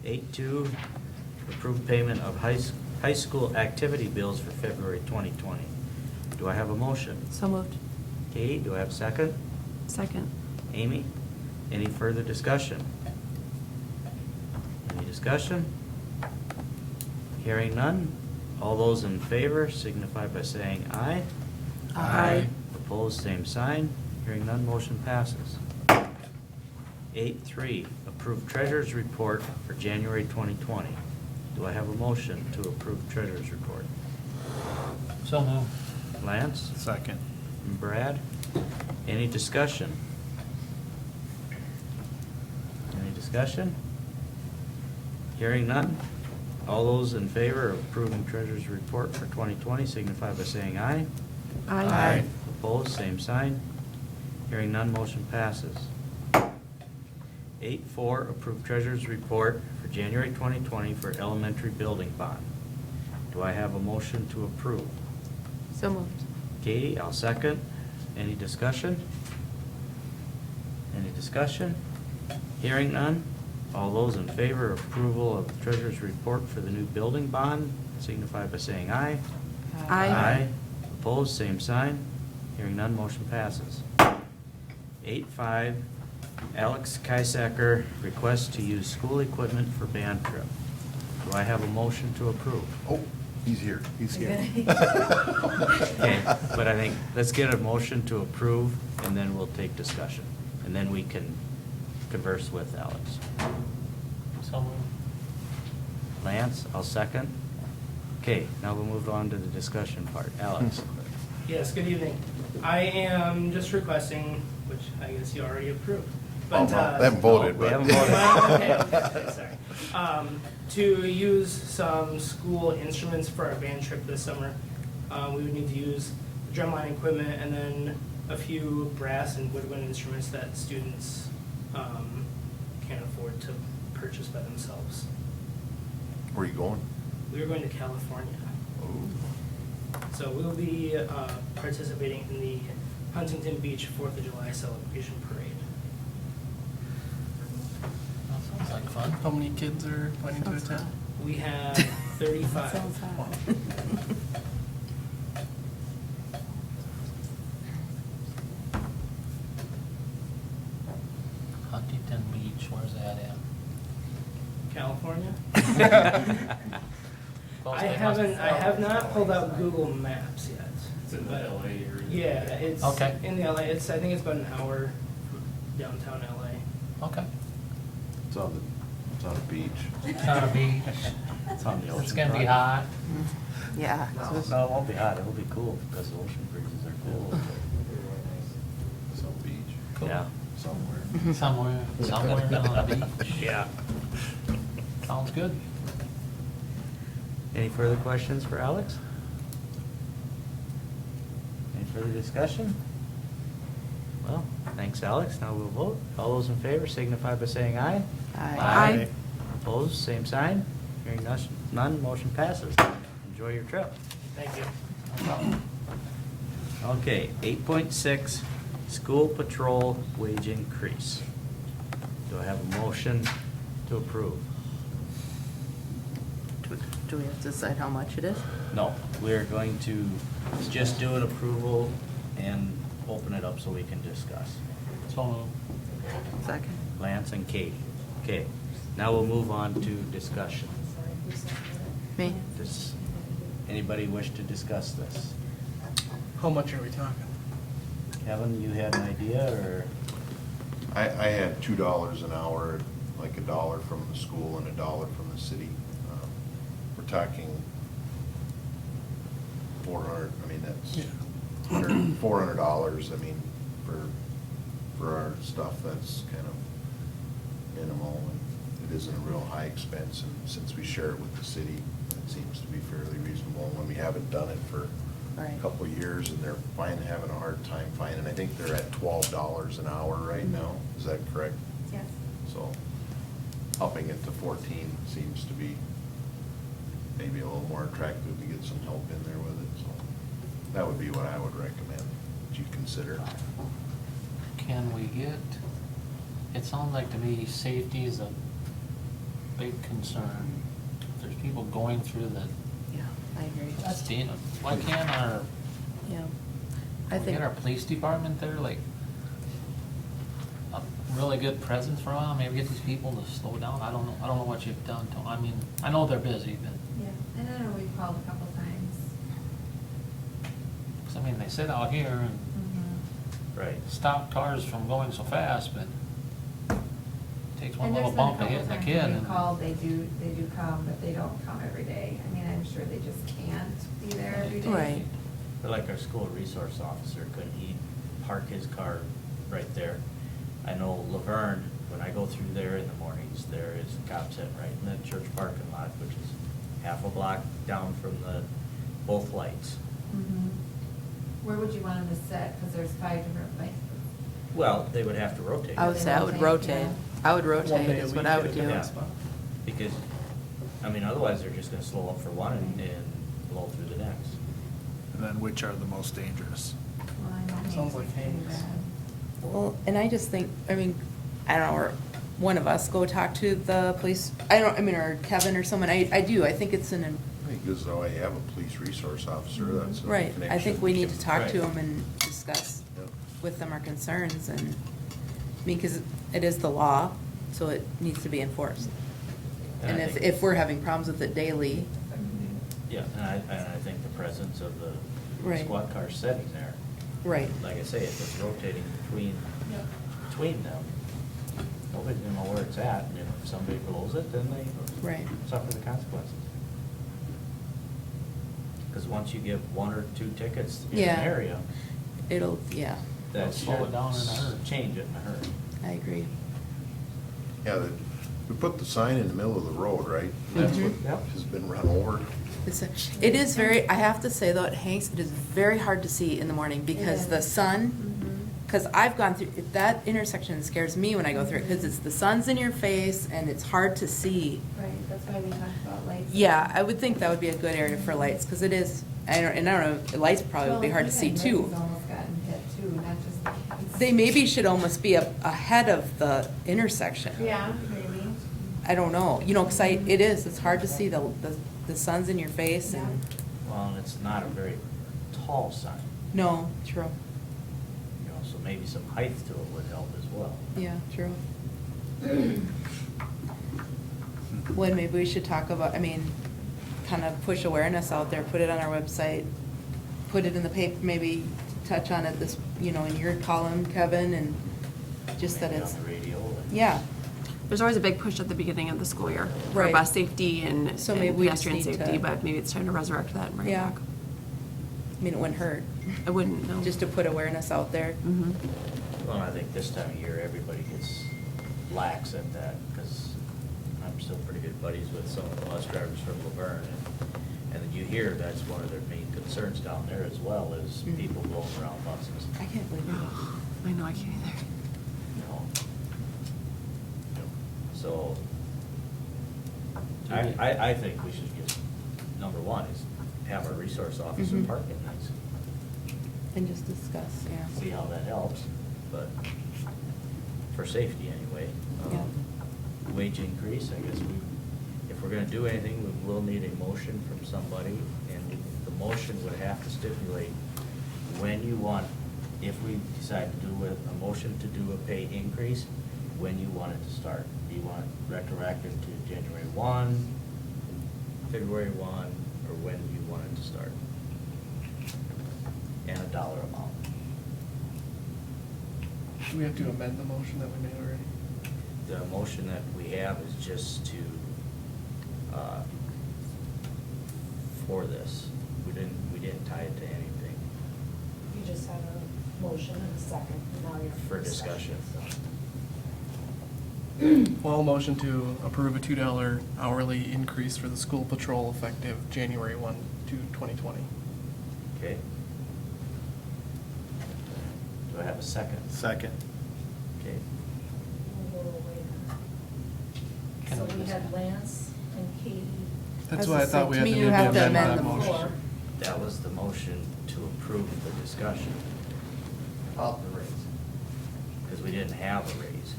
8.2, approve payment of high school activity bills for February 2020. Do I have a motion? So moved. Katie, do I have a second? Second. Amy? Any further discussion? Any discussion? Hearing none. All those in favor signify by saying aye. Aye. Opposed, same sign. Hearing none, motion passes. 8.3, approve treasurer's report for January 2020. Do I have a motion to approve treasurer's report? So moved. Lance? Second. And Brad? Any discussion? Any discussion? Hearing none. All those in favor of approving treasurer's report for 2020 signify by saying aye. Aye. Opposed, same sign. Hearing none, motion passes. 8.4, approve treasurer's report for January 2020 for elementary building bond. Do I have a motion to approve? So moved. Katie, I'll second. Any discussion? Any discussion? Hearing none. All those in favor of approval of the treasurer's report for the new building bond signify by saying aye. Aye. Opposed, same sign. Hearing none, motion passes. 8.5, Alex Kaisacker requests to use school equipment for band trip. Do I have a motion to approve? Oh, he's here. He's here. Okay, but I think, let's get a motion to approve, and then we'll take discussion. And then we can converse with Alex. So moved. Lance, I'll second. Okay, now we'll move on to the discussion part. Alex? Yes, good evening. I am just requesting, which I guess you already approved. Oh, But, well, they haven't voted, we but. haven't voted. Well, okay, sorry. To use some school instruments for our band trip this summer, we would need to use drumline equipment and then a few brass and woodwind instruments that students can't afford to purchase by themselves. Where are you going? We are going to California. So we'll be participating in the Huntington Beach 4th of July celebration parade. That sounds like fun. How many kids are planning to attend? We have 35. Sounds hot. Huntington Beach, where's that at? California? Close I to- have not pulled out Google Maps yet. It's in the but- LA area. Yeah, it's Okay. in the LA. I think it's about an hour downtown LA. Okay. It's on the beach. It's on a beach. It's on the ocean. It's gonna be front. hot. Yeah. No, it won't be hot. It'll be cool because the ocean breezes are cool. Some beach, Cool. Yeah. somewhere. Somewhere on the beach. Yeah. Sounds good. Any further questions for Alex? Any further discussion? Well, thanks, Alex. Now we'll vote. All those in favor signify by saying aye. Aye. Opposed, same sign. Hearing none, motion passes. Enjoy your trip. Thank you. No problem. Okay, 8.6, school patrol wage increase. Do I have a motion to approve? Do we have to decide how much it is? No, we're going to just do an approval and open it up so we can discuss. So moved. Second. Lance and Katie. Okay, now we'll move on to discussion. Me? Anybody wish to discuss this? How much are we talking? Kevin, you had an idea, or? I had $2 an hour, like $1 from the school and $1 from the city. We're talking 400, I mean, that's Yeah. $400, I mean, for our stuff, that's kind of minimal, and it isn't a real high expense, and since we share it with the city, it seems to be fairly reasonable. When we haven't done it for Right. a couple of years, and they're having a hard time finding, I think they're at $12 an hour right now, is that correct? Yes. So, upping it to 14 seems to be maybe a little more attractive to get some help in there with it, so that would be what I would recommend, that you consider. Can we get, it sounds like to me, safety is a big concern. If there's people going through the, Yeah, I agree. why can't our, Yeah. I can we think, get our police department there, like, a really good presence for a while, maybe get these people to slow down? I don't know what you've done to, I mean, I know they're busy, but, Yeah, and I know we've called a couple times. 'cause I mean, they sit out here and Right. stop cars from going so fast, but it takes one And little there's been a bump to couple hit the times kid. when and- we've called, they do come, but they don't come every day. I mean, I'm sure they just can't be there every day. Right. But like our school resource officer, could he park his car right there? I know Laverne, when I go through there in the mornings, there is a cop sitting right in the church parking lot, which is half a block down from both lights. Mhm. Where would you want them to sit? Because there's 5 different places. Well, they would have to rotate. I would say I would Rotate, rotate. yeah. I would One rotate day a is week what I at a would do. different Yeah. spot. Because, I mean, otherwise they're just gonna slow up for one and blow through the next. And then which are the most dangerous? Well, I know Sounds Hanks like is pretty Hanks. bad. Well, and I just think, I mean, I don't know, or one of us go talk to the police, or Kevin or someone, I do, I think it's I think this is how I have a police resource officer, that's a right, I connection. think we need to talk to Right. them and discuss Yep. with them our concerns, and, I mean, because it is the law, so it needs to be enforced. And And I if, think- if we're having problems with it daily, Yeah, and I think the presence of the Right. squad car sitting there, right, like I say, if it's rotating between them, nobody's gonna know where it's at, and if somebody blows it, then they Right. suffer the consequences. Because once you give 1 or 2 tickets in Yeah. an area, it'll, yeah, that Slow it should down in a hurry. change it in a hurry. I agree. Yeah, we put the sign in the middle of the road, right? That's what Mhm. Yep. has been run over. It is very, I have to say though, at Hanks, it is very hard to see in the morning because It the is. sun, Mhm. because I've gone through, that intersection scares me when I go through it, because it's the sun's in your face and it's hard to see. Right, that's why we talked about lights. Yeah, I would think that would be a good area for lights, because it is, I don't know, lights probably would be Well, hard to see even too. Ricky's almost gotten hit too, not just the kids. They maybe should almost be ahead of the intersection. Yeah, maybe. I don't know, because it's hard to see, the sun's in your face and, Well, and it's not a very tall sign, no, true, so maybe some height to it would help as well. yeah, true. Well, maybe we should talk about, kind of push awareness out there, put it on our website, put it in the paper, maybe touch on it in your column, Kevin, and just that Maybe it's, on the radio. and- yeah, There's always a big push at the beginning of the school year for Right. bus safety and So and maybe we just pedestrian need safety, to- but maybe it's time to resurrect that and bring it Yeah. back. it wouldn't hurt, It wouldn't, no. just to put awareness out there. Mhm. Well, and I think this time of year, everybody gets lax at that, because I'm still pretty good buddies with some of the bus drivers from Laverne, and then you hear that's one of their main concerns down there as well, is Mhm. people blowing around buses, I can't believe it. I know, I can't either. you know. So, I think we should just, number one is have our resource officer Mhm. park it nice, And just discuss, yeah. see how that helps, but for safety anyway. Yeah. Wage increase, I guess if we're gonna do anything, we will need a motion from somebody, and the motion would have to stipulate when you want, if we decide to do a motion to do a pay increase, when you want it to start. Do you want it retroactive to January 1, February 1, or when you want it to start. And a dollar amount. Do we have to amend the motion that we made already? The motion that we have is just to, for this. We didn't tie it to anything. You just had a motion and a second, and now you're. For discussion. Well, I'll motion to approve a $2 hourly increase for the school patrol effective January 1 to 2020. Okay. Do I have a second? Second. Okay. We'll go away then. So we had Lance and Katie. That's I why I was thought we had saying, to to me, you maybe have to amend amend that the motion. Floor. That was the motion to approve the discussion. About the raise. Because we didn't have a raise.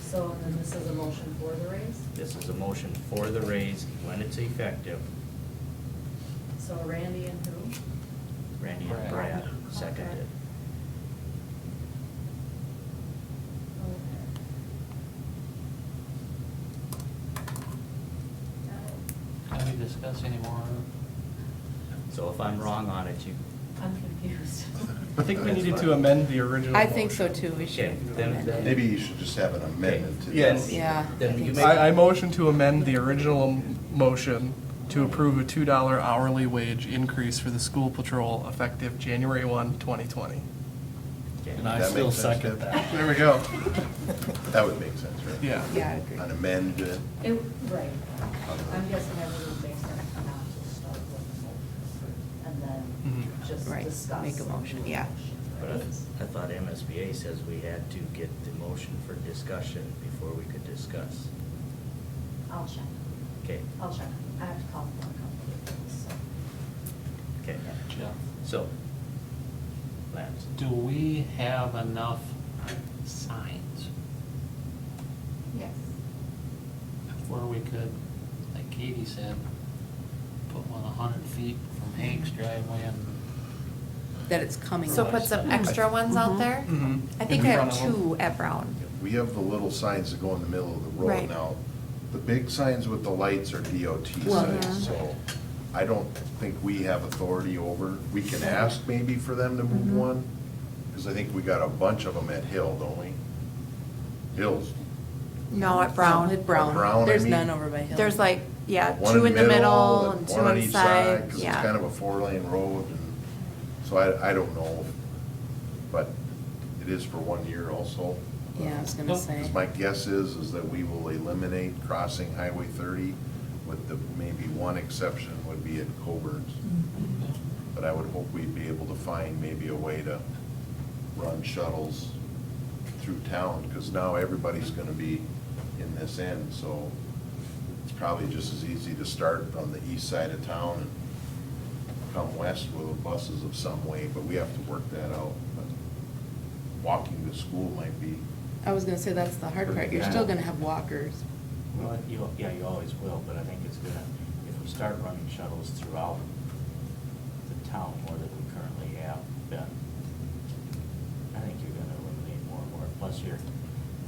So, and then this is a motion for the raise? This is a motion for the raise when it's effective. So Randy and who? Randy and Brad seconded. Can we discuss any more? So if I'm wrong on it, you, I'm confused. I think we needed to amend the original I think so motion. too, we okay, should. then, amend it. Maybe you should just have an amendment to Yes. this. Yeah. Then I you think make- so. I motion to amend the original motion to approve a $2 hourly wage increase for the school patrol effective January 1, 2020. okay. And I That still makes sense, second Deb? that. There we go. That would make sense, right? Yeah. Yeah, I agree. An amend, Right. I'm guessing everything makes sense now to start with the motion, and then Mhm. just Right, discuss. make a and motion, do a yeah. motion, But right? I thought MSBA says we had to get the motion for discussion before we could discuss. I'll check. Okay, I'll check. I have to call for a couple of things, so. okay. Jeff, So, Lance, do we have enough signs Yes. where we could, like Katie said, put one 100 feet from Hank's driveway and That it's coming. So put some extra ones out there? Mhm. I think In I front have of them. 2 at Brown. we have the little signs that go in the middle of the road Right. now. The big signs with the lights are DOT Well, signs, so I don't think we have authority over. We can ask maybe for them to move one, because I think we got a bunch of them at Hill, don't we? Hills. No, at Brown. At Brown. Brown, I There's mean. none over by Hill. There's like, yeah, One 2 in the middle and and 2 one on each side, Because it's kind yeah. of a 4-lane road, and so I don't know, but it is for 1 year also. Yeah, I was gonna say. 'Cause my guess is that we will eliminate crossing Highway 30, with the, maybe one exception would be at Coburn's. But I would hope we'd be able to find maybe a way to run shuttles through town, because now everybody's gonna be in this end, so it's probably just as easy to start on the east side of town and come west with buses of some way, but we have to work that out. But walking to school might be, I was gonna say, that's the hard part. You're still gonna have walkers. well, you always will, but I think it's gonna, if we start running shuttles throughout the town more than we currently have been, I think you're gonna eliminate more and more. Plus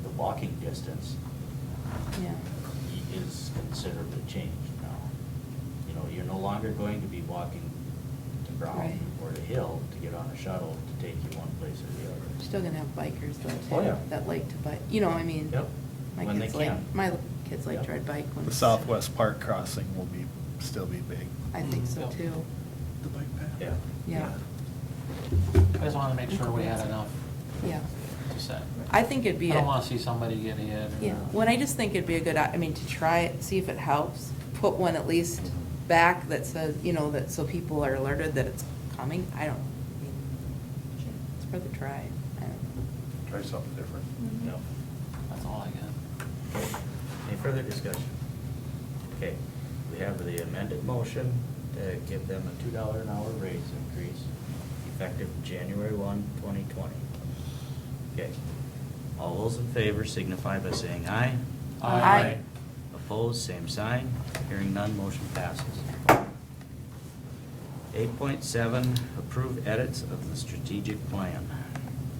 the walking distance Yeah. is considerably changed now. You know, you're no longer going to be walking to Brown Right. or to Hill to get on a shuttle to take you one place or the other. You're still gonna have bikers though, Oh, too, yeah. that like to bike, you know, I mean. Yep, My when they kids like, can. my kids like Yep. to ride bike when. The it's- Southwest Park crossing will still be big. I think so Yep. too, The bike path? Yeah. yeah, I just wanted to make sure we had enough yeah. to set. I think it'd I be. don't a- want to see somebody get hit. or- Yeah, when I just think it'd be a good, I mean, to try it, see if it helps, put one at least back that says, you know, that, so people are alerted that it's coming, I don't, I mean, it's worth a try, I don't know. try something different. Yep. That's all I got. Okay. Any further discussion? Okay, we have the amended motion to give them a $2 an hour raise increase effective January 1, 2020. Okay, all those in favor signify by saying aye. Aye. Opposed, same sign. Hearing none, motion passes. 8.7, approve edits of the strategic plan.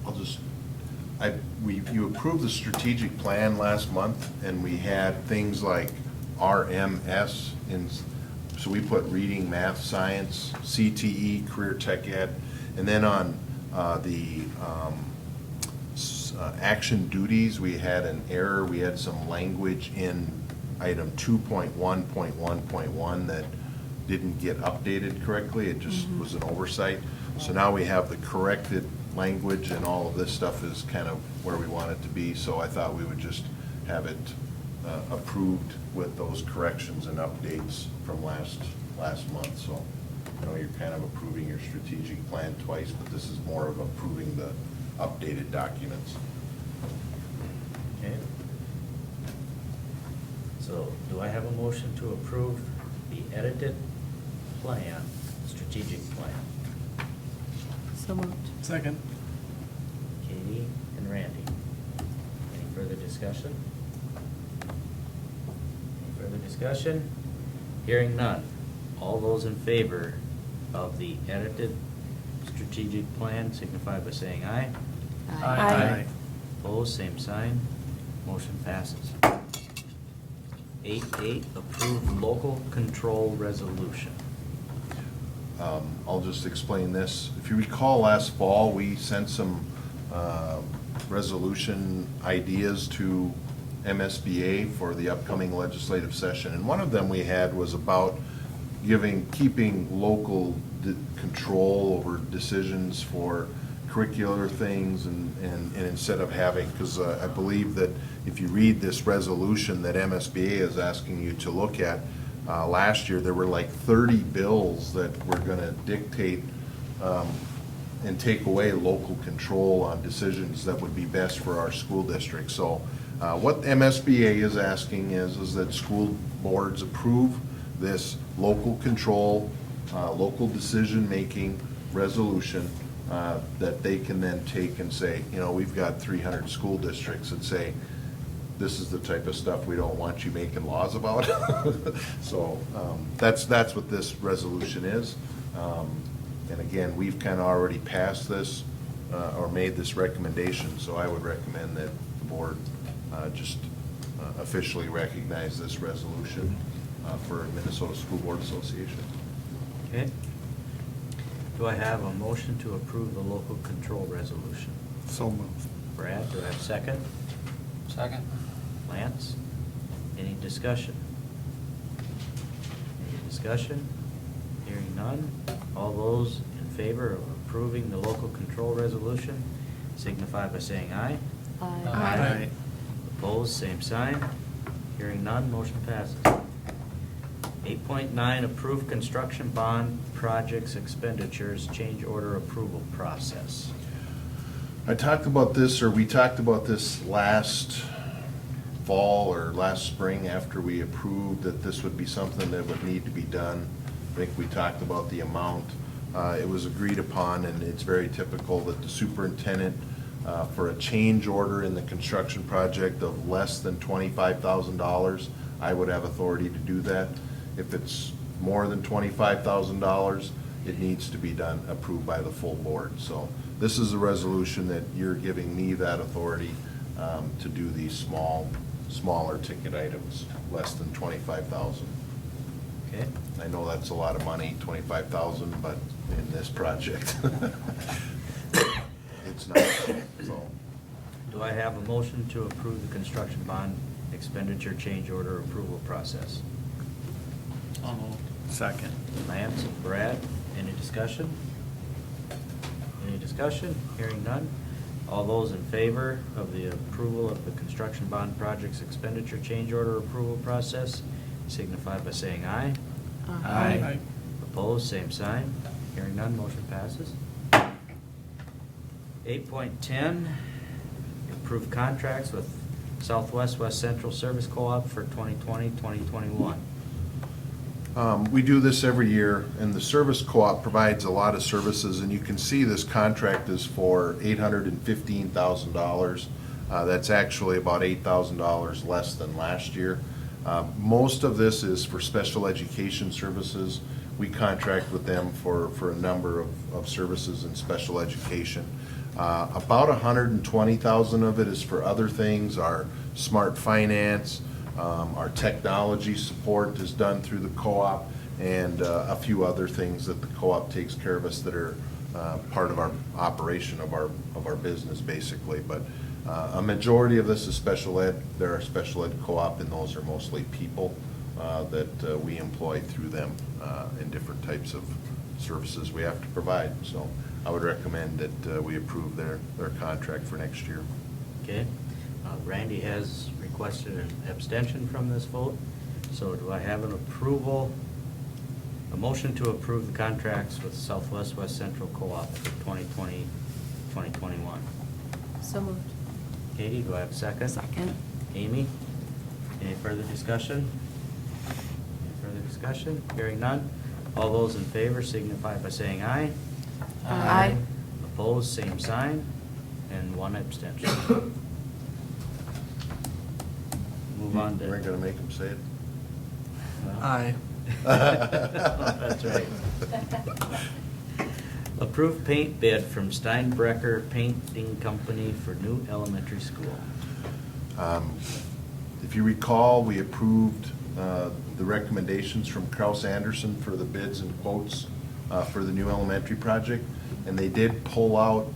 I'll just, you approved the strategic plan last month, and we had things like RMS So we put reading, math, science, CTE, career tech ed, and then on the action duties, we had an error. We had some language in item 2.1.1.1 that didn't get updated correctly. It just was an oversight. So now we have the corrected language, and all of this stuff is kind of where we want it to be. So I thought we would just have it approved with those corrections and updates from last month. So I know you're kind of approving your strategic plan twice, but this is more of approving the updated documents. Okay. So do I have a motion to approve the edited plan, strategic plan? So moved. Second. Katie and Randy. Any further discussion? Any further discussion? Hearing none. All those in favor of the edited strategic plan signify by saying aye. Aye. Opposed, same sign. Motion passes. 8.8, approve local control resolution. I'll just explain this. If you recall, last fall, we sent some resolution ideas to MSBA for the upcoming legislative session. And one of them we had was about keeping local control over decisions for curricular things, and instead of having, because I believe that if you read this resolution that MSBA is asking you to look at, last year there were like 30 bills that were going to dictate and take away local control on decisions that would be best for our school district. So what MSBA is asking is that school boards approve this local control, local decision-making resolution that they can then take and say, we've got 300 school districts, and say, this is the type of stuff we don't want you making laws about. So that's what this resolution is. And again, we've kind of already passed this or made this recommendation, so I would recommend that the board just officially recognize this resolution for Minnesota School Board Association. Okay. Do I have a motion to approve the local control resolution? So moved. Brad, do I have a second? Second. Lance? Any discussion? Any discussion? Hearing none. All those in favor of approving the local control resolution signify by saying aye. Aye. Opposed, same sign. Hearing none, motion passes. 8.9, approve construction bond projects expenditures change order approval process. We talked about this last fall or last spring after we approved that this would be something that would need to be done. I think we talked about the amount. It was agreed upon, and it's very typical that the superintendent, for a change order in the construction project of less than $25,000, I would have authority to do that. If it's more than $25,000, it needs to be done, approved by the full board. So this is a resolution that you're giving me that authority to do these smaller ticket items, less than $25,000. Okay. I know that's a lot of money, $25,000, but in this project, it's not. So, Do I have a motion to approve the construction bond expenditure change order approval process? Second. Lance and Brad, any discussion? Any discussion? Hearing none. All those in favor of the approval of the construction bond projects expenditure change order approval process signify by saying aye. Aye. Opposed, same sign. Hearing none, motion passes. 8.10, approve contracts with Southwest West Central Service Co-op for 2020-2021. we do this every year, and the service co-op provides a lot of services, and you can see this contract is for $815,000. That's actually about $8,000 less than last year. Most of this is for special education services. We contract with them for a number of services in special education. About $120,000 of it is for other things, our smart finance, our technology support is done through the co-op, and a few other things that the co-op takes care of us that are part of our operation of our business, basically. But a majority of this is special ed. There are special ed co-op, and those are mostly people that we employ through them in different types of services we have to provide. So I would recommend that we approve their contract for next year. Okay. Randy has requested an abstention from this vote. So do I have an approval, a motion to approve the contracts with Southwest West Central Co-op for 2020, 2021? So moved. Katie, do I have a second? Second. Amy? Any further discussion? Any further discussion? Hearing none. All those in favor signify by saying aye. Aye. Opposed, same sign, and one abstention. Move on to. We're gonna make them say it. Aye. That's right. Approved paint bid from Steinbrecher Painting Company for new elementary school. If you recall, we approved the recommendations from Kraus Anderson for the bids and quotes for the new elementary project, and they did pull out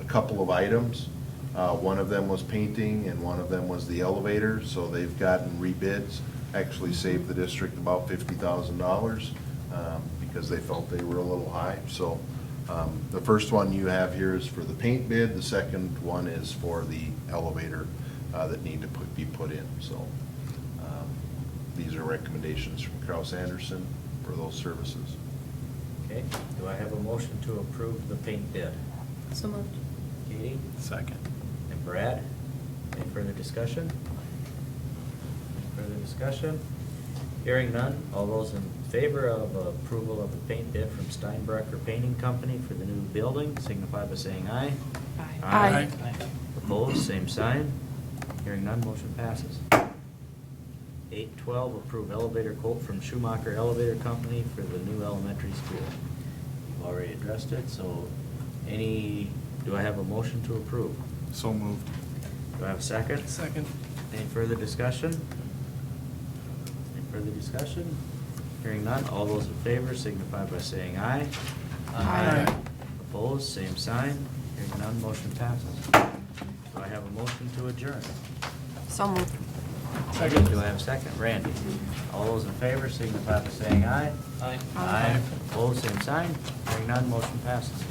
a couple of items. One of them was painting, and one of them was the elevator, so they've gotten rebids. Actually saved the district about $50,000 because they felt they were a little high. So the first one you have here is for the paint bid. The second one is for the elevator that need to be put in. So these are recommendations from Kraus Anderson for those services. Okay, do I have a motion to approve the paint bid? So moved. Katie? Second. And Brad? Any further discussion? Any further discussion? Hearing none, all those in favor of approval of the paint bid from Steinbrecher Painting Company for the new building signify by saying aye. Aye. Opposed, same sign. Hearing none, motion passes. 812, approve elevator quote from Schumacher Elevator Company for the new elementary school. You've already addressed it, so do I have a motion to approve? So moved. Do I have a second? Second. Any further discussion? Any further discussion? Hearing none, all those in favor signify by saying aye. Aye. Opposed, same sign. Hearing none, motion passes. Do I have a motion to adjourn? So moved. Second. Do I have a second? Randy? All those in favor signify by saying aye. Aye. Aye. Opposed, same sign. Hearing none, motion passes.